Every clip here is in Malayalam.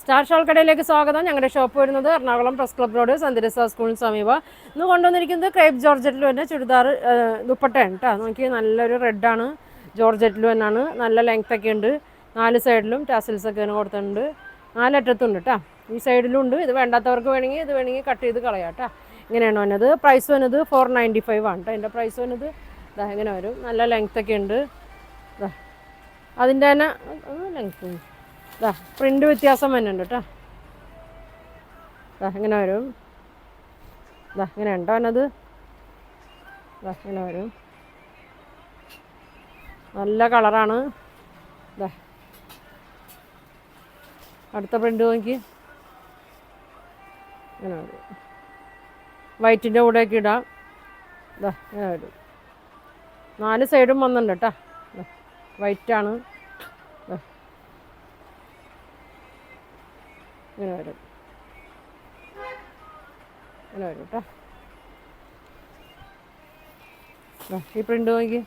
സ്റ്റാർ ഷോൾ കടയിലേക്ക് സ്വാഗതം. ഞങ്ങളുടെ ഷോപ്പ് വരുന്നത് എറണാകുളം പ്രസ് ക്ലബ് റോഡ് സന്ദരിസ സ്കൂളിന് സമീപം. ഇന്ന് കൊണ്ടുവന്നിരിക്കുന്നത് ക്രേപ്പ് ജോർജറ്റിൽ തന്നെ ചുരിദാർ ദുപ്പട്ടയാണ് കേട്ടോ. നോക്കി നല്ലൊരു റെഡാണ്, ജോർജറ്റിൽ തന്നെയാണ്, നല്ല ലെങ്ത് ഒക്കെ ഉണ്ട്. 4 സൈഡിലും ടാസിൽസ് ഒക്കെ കൊടുത്തിട്ടുണ്ട്, 4 അറ്റത്തുണ്ട് കേട്ടോ. ഈ സൈഡിലും ഉണ്ട്. ഇത് വേണ്ടാത്തവർക്ക് വേണമെങ്കിൽ ഇത് വേണമെങ്കിൽ കട്ട് ചെയ്ത് കളയാം കേട്ടോ. ഇങ്ങനെയാണ് വന്നത്. പ്രൈസ് വന്നത് 495 ആണ് കേട്ടോ. അതിൻ്റെ പ്രൈസ് വന്നത് ഇതാ ഇങ്ങനെ വരും. നല്ല ലെങ്ത് ഒക്കെ ഉണ്ട്. അതിൻ്റെ തന്നെ ലെങ്ത് ഇതാ പ്രിൻ്റ് വ്യത്യാസം വരുന്നുണ്ട് കേട്ടോ. ഇതാ ഇങ്ങനെ വരും. ഇതാ ഇങ്ങനെ ഉണ്ടോ എന്നത്. ഇതാ ഇങ്ങനെ വരും. നല്ല കളറാണ്. ഇതാ അടുത്ത പ്രിൻ്റ് നോക്കി. ഇങ്ങനെ വരും. വൈറ്റിൻ്റെ കൂടെയൊക്കെ ഇടാം. ഇതാ ഇങ്ങനെ വരും. 4 സൈഡും വന്നിട്ടുണ്ട് കേട്ടോ. വൈറ്റാണ്. ഇങ്ങനെ വരും. ഇങ്ങനെ വരും കേട്ടോ. ഈ പ്രിൻ്റ് നോക്കി.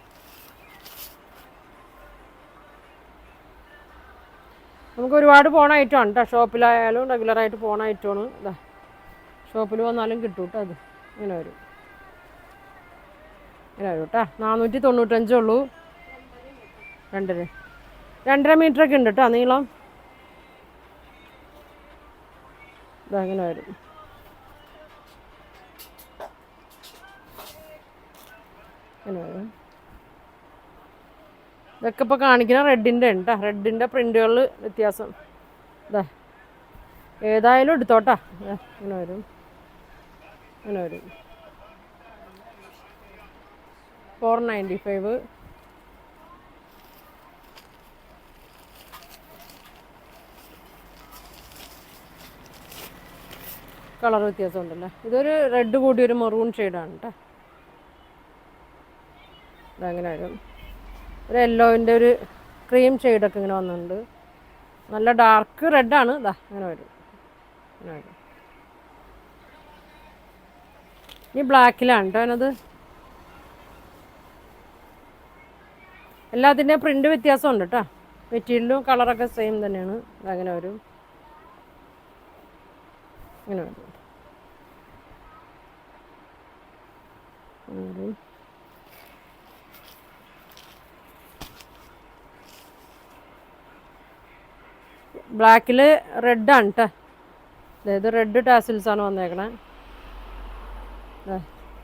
നമുക്ക് ഒരുപാട് പോണ ഐറ്റമാണ് കേട്ടോ. ഷോപ്പിലായാലും റെഗുലറായിട്ട് പോണ ഐറ്റമാണ്. ഇതാ ഷോപ്പിൽ വന്നാലും കിട്ടും കേട്ടോ. അത് ഇങ്ങനെ വരും. ഇങ്ങനെ വരും കേട്ടോ. 495 ഉള്ളൂ. 2.5 മീറ്ററൊക്കെ ഉണ്ട് കേട്ടോ നീളം. ഇതാ ഇങ്ങനെ വരും. ഇങ്ങനെ വരും. ഇതൊക്കെ ഇപ്പോൾ കാണിക്കുന്ന റെഡിൻ്റെ ഉണ്ട് കേട്ടോ. റെഡിൻ്റെ പ്രിൻ്റുകളിൽ വ്യത്യാസം. ഇതാ ഏതായാലും എടുത്തോട്ടാ. ഇങ്ങനെ വരും. ഇങ്ങനെ വരും. 495. കളർ വ്യത്യാസം ഉണ്ടല്ലോ. ഇതൊരു റെഡ് കൂടി ഒരു മെറൂൺ ഷെയ്ഡാണ് കേട്ടോ. ഇതങ്ങനെ വരും. ഒരു യെല്ലോവിൻ്റെ ഒരു ക്രീം ഷെയ്ഡൊക്കെ ഇങ്ങനെ വന്നിട്ടുണ്ട്. നല്ല ഡാർക്ക് റെഡാണ്. ഇതാ അങ്ങനെ വരും. ഇങ്ങനെ വരും. ഇനി ബ്ലാക്കിലാണ് കേട്ടോ അതിനത്. എല്ലാത്തിൻ്റെയും പ്രിൻ്റ് വ്യത്യാസമുണ്ട് കേട്ടോ. മെറ്റീരിയലും കളറൊക്കെ സെയിം തന്നെയാണ്. ഇതങ്ങനെ വരും. ഇങ്ങനെ വരും. ബ്ലാക്കിൽ റെഡാണ് കേട്ടോ. അതായത് റെഡ് ടാസിൽസാണ് വന്നേക്കണേ.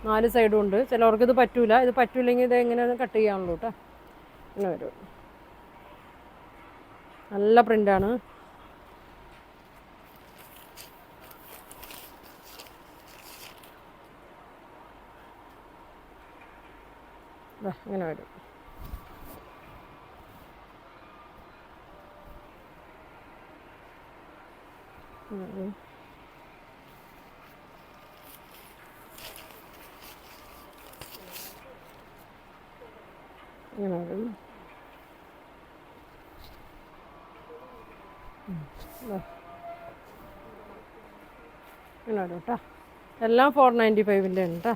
4 സൈഡും ഉണ്ട്. ചിലവർക്ക് ഇത് പറ്റൂല. ഇത് പറ്റൂല്ലെങ്കിൽ ഇത് എങ്ങനെയാണ് കട്ട് ചെയ്യാനുള്ളൂ കേട്ടോ. ഇങ്ങനെ വരും. നല്ല പ്രിൻ്റാണ്. ഇങ്ങനെ വരും. ഇങ്ങനെ വരും. ഇങ്ങനെ വരും കേട്ടോ. എല്ലാം 495ൻ്റെ ഉണ്ട് കേട്ടോ.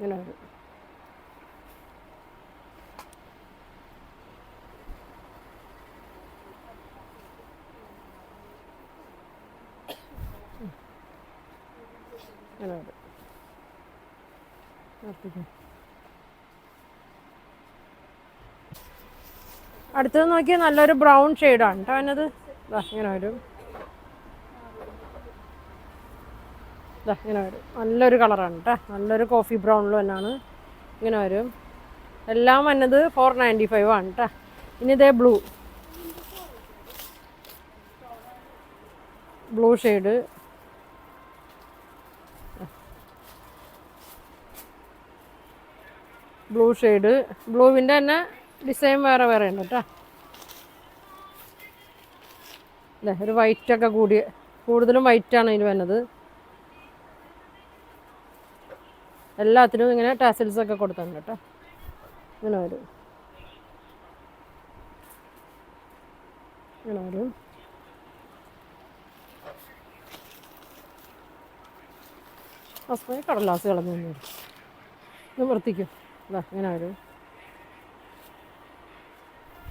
ഇങ്ങനെ വരും. ഇങ്ങനെ വരും. അടുത്തത് നോക്കിയാൽ നല്ലൊരു ബ്രൗൺ ഷെയ്ഡാണ് കേട്ടോ അതിനത്. ഇങ്ങനെ വരും. ഇങ്ങനെ വരും. നല്ലൊരു കളറാണ് കേട്ടോ. നല്ലൊരു കോഫി ബ്രൗണിൽ തന്നെയാണ്. ഇങ്ങനെ വരും. എല്ലാം വന്നത് 495 ആണ് കേട്ടോ. ഇനി ഇതേ ബ്ലൂ ഷെയ്ഡ്. ബ്ലൂവിൻ്റെ തന്നെ ഡിസൈൻ വേറെ വേറെ ഉണ്ട് കേട്ടോ. അല്ലേ ഒരു വൈറ്റൊക്കെ കൂടുതലും വൈറ്റാണ് ഇതിൽ വരുന്നത്. എല്ലാത്തിനും ഇങ്ങനെ ടാസിൽസൊക്കെ കൊടുത്തിട്ടുണ്ട് കേട്ടോ. ഇങ്ങനെ വരും. ഇങ്ങനെ വരും. കടലാസ് കളഞ്ഞു. നിവർത്തിക്കും. ഇതാ ഇങ്ങനെ വരും.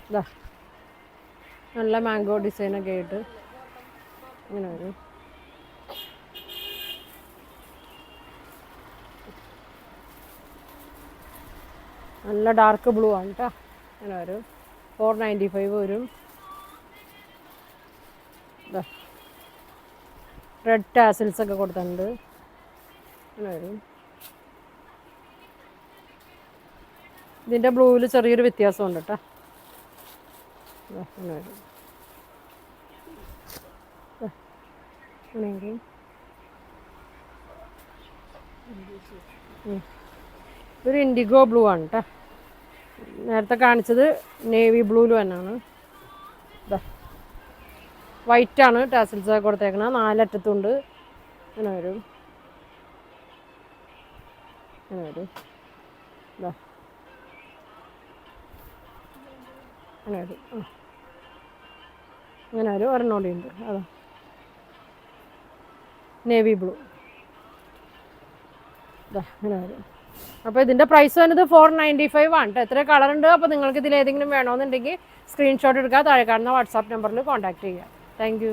ഇതാ നല്ല മാംഗോ ഡിസൈനൊക്കെ ആയിട്ട് ഇങ്ങനെ വരും. നല്ല ഡാർക്ക് ബ്ലൂ ആണ് കേട്ടോ. അങ്ങനെ വരും. 495 വരും. ഇതാ റെഡ് ടാസിൽസ് ഒക്കെ കൊടുത്തിട്ടുണ്ട്. അങ്ങനെ വരും. ഇതിൻ്റെ ബ്ലൂവിൽ ചെറിയൊരു വ്യത്യാസമുണ്ട് കേട്ടോ. അങ്ങനെ വരും. ഇതൊരു ഇൻഡിഗോ ബ്ലൂ ആണ് കേട്ടോ. നേരത്തെ കാണിച്ചത് നേവി ബ്ലൂവിൽ തന്നെയാണ്. ഇതാ വൈറ്റാണ് ടാസിൽസ് ഒക്കെ കൊടുത്തേക്കണം. 4 അറ്റത്തുണ്ട്. അങ്ങനെ വരും. അങ്ങനെ വരും. ഇതാ അങ്ങനെ വരും. അങ്ങനെ വരും. ഒരെണ്ണോടി ഉണ്ട്. അതാ നേവി ബ്ലൂ. ഇതാ അങ്ങനെ വരും. അപ്പോൾ ഇതിൻ്റെ പ്രൈസ് വരുന്നത് 495 ആണ് കേട്ടോ. എത്ര കളറുണ്ട്. അപ്പോൾ നിങ്ങൾക്ക് ഇതിലേതെങ്കിലും വേണമെന്നുണ്ടെങ്കിൽ സ്ക്രീൻഷോട്ട് എടുക്കുക. താഴെ കാണുന്ന വാട്സാപ്പ് നമ്പറിൽ കോൺടാക്ട് ചെയ്യുക. Thank you.